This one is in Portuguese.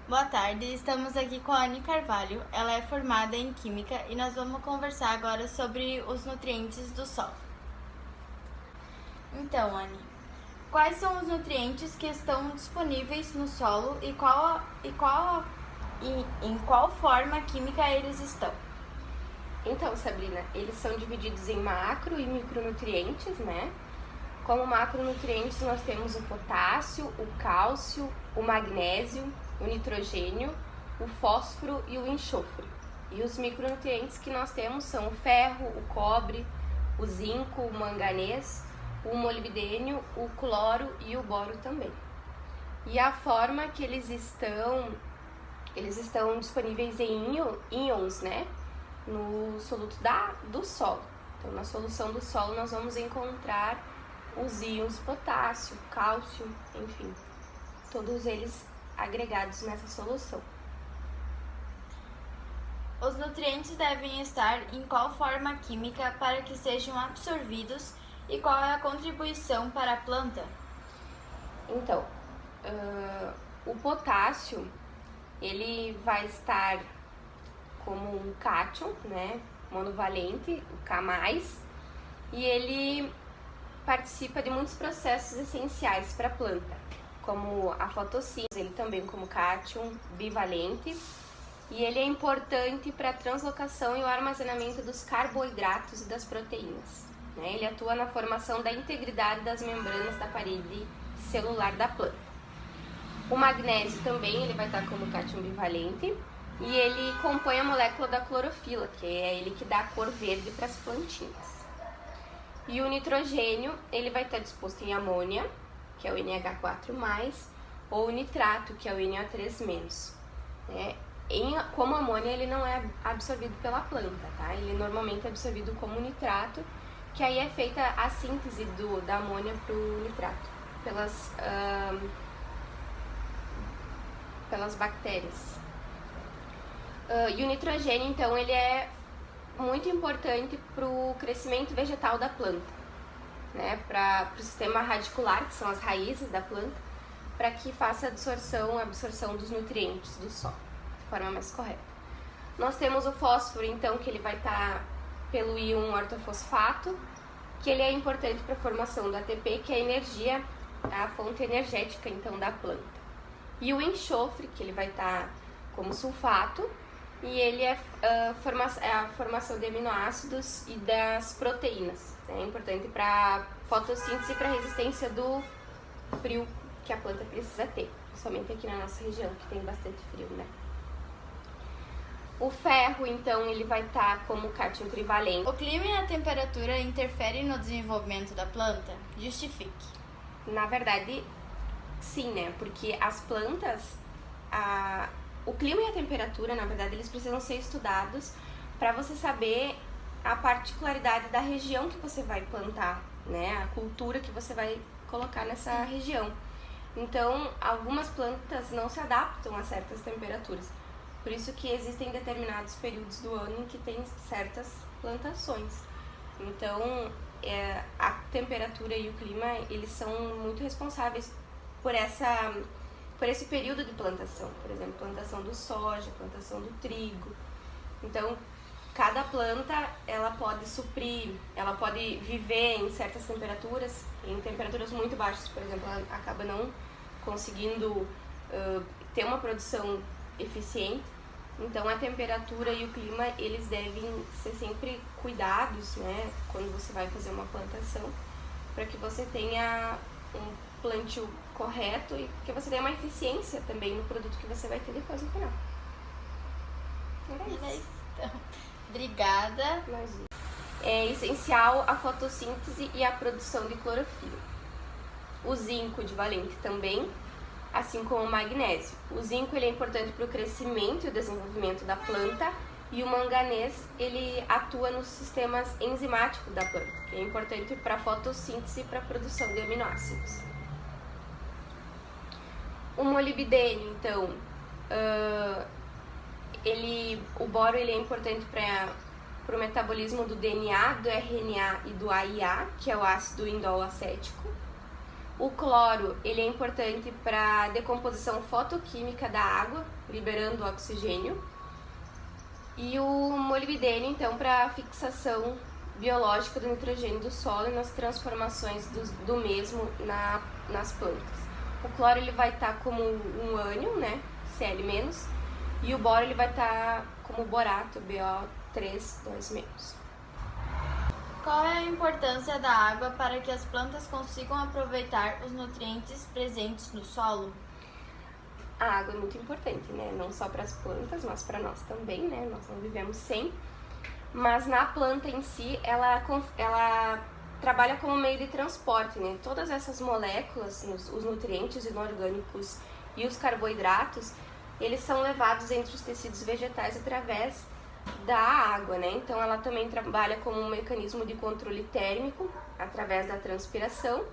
Boa tarde, estamos aqui com a Anne Carvalho. Ela é formada em Química e nós vamos conversar agora sobre os nutrientes do solo. Então, Anne, quais são os nutrientes que estão disponíveis no solo e em qual forma química eles estão? Então, Sabrina, eles são divididos em macro e micronutrientes, né? Como macronutrientes, nós temos o potássio, o cálcio, o magnésio, o nitrogênio, o fósforo e o enxofre. E os micronutrientes que nós temos são o ferro, o cobre, o zinco, o manganês, o molibdênio, o cloro e o boro também. E a forma que eles estão disponíveis em íons, né? No soluto do solo. Então, na solução do solo, nós vamos encontrar os íons potássio, cálcio, enfim, todos eles agregados nessa solução. Os nutrientes devem estar em qual forma química para que sejam absorvidos e qual é a contribuição para a planta? Então, o potássio, ele vai estar como um cátion, né, monovalente, o K+, e ele participa de muitos processos essenciais para a planta, como a fotossíntese, ele também como cátion bivalente, e ele é importante para a translocação e o armazenamento dos carboidratos e das proteínas, né? Ele atua na formação da integridade das membranas da parede celular da planta. O magnésio também, ele vai estar como cátion bivalente, e ele compõe a molécula da clorofila, que é ele que dá a cor verde para as plantinhas. E o nitrogênio, ele vai estar disposto em amônia, que é o NH4+, ou nitrato, que é o NO3-. Como amônia, ele não é absorvido pela planta, tá? Ele normalmente é absorvido como nitrato, que aí é feita a síntese da amônia para o nitrato, pelas bactérias. E o nitrogênio, então, ele é muito importante para o crescimento vegetal da planta, né? Para o sistema radicular, que são as raízes da planta, para que faça a absorção dos nutrientes do solo de forma mais correta. Nós temos o fósforo, então, que ele vai estar pelo íon ortofosfato, que ele é importante para a formação do ATP, que é a energia, a fonte energética, então, da planta. E o enxofre, que ele vai estar como sulfato, e ele é a formação de aminoácidos e das proteínas. É importante para a fotossíntese e para a resistência do frio que a planta precisa ter, principalmente aqui na nossa região, que tem bastante frio, né? O ferro, então, ele vai estar como cátion trivalente. O clima e a temperatura interferem no desenvolvimento da planta? Justifique. Na verdade, sim, né? Porque as plantas, o clima e a temperatura, na verdade, eles precisam ser estudados para você saber a particularidade da região que você vai plantar, né? A cultura que você vai colocar nessa região. Então, algumas plantas não se adaptam a certas temperaturas. Por isso que existem determinados períodos do ano em que tem certas plantações. Então, a temperatura e o clima, eles são muito responsáveis por esse período de plantação. Por exemplo, plantação do soja, plantação do trigo. Então, cada planta, ela pode viver em certas temperaturas, em temperaturas muito baixas, por exemplo, ela acaba não conseguindo ter uma produção eficiente. Então, a temperatura e o clima, eles devem ser sempre cuidados, né, quando você vai fazer uma plantação, para que você tenha um plantio correto e que você tenha uma eficiência também no produto que você vai ter depois no final. Era isso. Então, obrigada. Imagina. É essencial a fotossíntese e a produção de clorofila. O zinco divalente também, assim como o magnésio. O zinco, ele é importante para o crescimento e o desenvolvimento da planta, e o manganês, ele atua nos sistemas enzimáticos da planta, que é importante para a fotossíntese e para a produção de aminoácidos. O molibdênio, então, o boro, ele é importante para o metabolismo do DNA, do RNA e do AIA, que é o ácido indol acético. O cloro, ele é importante para a decomposição fotoquímica da água, liberando o oxigênio. E o molibdênio, então, para a fixação biológica do nitrogênio do solo e nas transformações do mesmo nas plantas. O cloro ele vai estar como um ânion, né, Cl-, e o boro ele vai estar como borato, BO3, 2-. Qual é a importância da água para que as plantas consigam aproveitar os nutrientes presentes no solo? A água é muito importante, né? Não só para as plantas, mas para nós também, né? Nós não vivemos sem. Mas na planta em si, ela trabalha como meio de transporte, né? Todas essas moléculas, os nutrientes inorgânicos e os carboidratos, eles são levados entre os tecidos vegetais através da água, né? Então ela também trabalha como um mecanismo de controle térmico através da transpiração